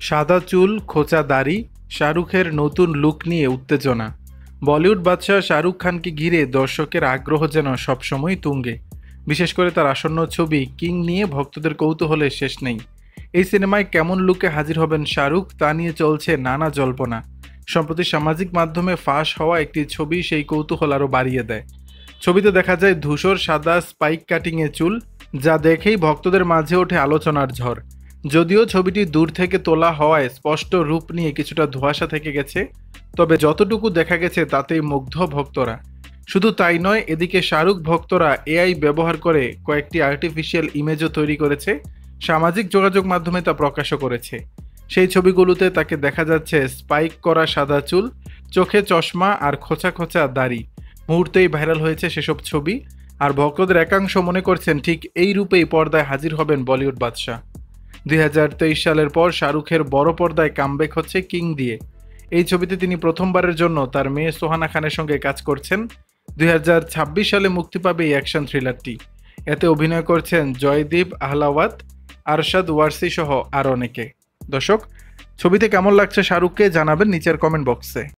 সাদা চুল, খোঁচা দাড়ি, শাহরুখের নতুন লুক নিয়ে উত্তেজনা। বলিউড বাদশাহ শাহরুখ খানকে ঘিরে দর্শকের আগ্রহ যেন সবসময় তুঙ্গে। বিশেষ করে তার আসন্ন ছবি কিং নিয়ে ভক্তদের কৌতূহলের শেষ নেই। এই সিনেমায় কেমন লুকে হাজির হবেন শাহরুখ তা নিয়ে চলছে নানা জল্পনা। সম্প্রতি সামাজিক মাধ্যমে ফাঁস হওয়া একটি ছবি সেই কৌতূহল আরও বাড়িয়ে দেয়। ছবিতে দেখা যায় ধূসর সাদা স্পাইক কাটিংয়ে চুল, যা দেখেই ভক্তদের মাঝে ওঠে আলোচনার ঝড়। যদিও ছবিটি দূর থেকে তোলা হওয়ায় স্পষ্ট রূপ নিয়ে কিছুটা ধোঁয়াশা থেকে গেছে, তবে যতটুকু দেখা গেছে তাতেই মুগ্ধ ভক্তরা। শুধু তাই নয়, এদিকে শাহরুখ ভক্তরা এআই ব্যবহার করে কয়েকটি আর্টিফিশিয়াল ইমেজও তৈরি করেছে, সামাজিক যোগাযোগ মাধ্যমে তা প্রকাশও করেছে। সেই ছবিগুলোতে তাকে দেখা যাচ্ছে স্পাইক করা সাদা চুল, চোখে চশমা আর খোঁচা খোঁচা দাড়ি। মুহূর্তেই ভাইরাল হয়েছে সেসব ছবি, আর ভক্তদের একাংশ মনে করছেন ঠিক এই রূপেই পর্দায় হাজির হবেন বলিউড বাদশাহ। 2023 সালের পর শাহরুখের বড় পর্দায় কামব্যাক হচ্ছে কিং দিয়ে। এই ছবিতে তিনি প্রথমবারের জন্য তার মেয়ে সোহানা খানের সঙ্গে কাজ করছেন। 2026 সালে মুক্তি পাবে এই অ্যাকশন থ্রিলারটি। এতে অভিনয় করছেন জয়দীপ আহলাওয়াত, আরশাদ ওয়ারসি সহ আরও অনেকে। দর্শক, ছবিতে কেমন লাগছে শাহরুখকে জানাবেন নিচের কমেন্ট বক্সে।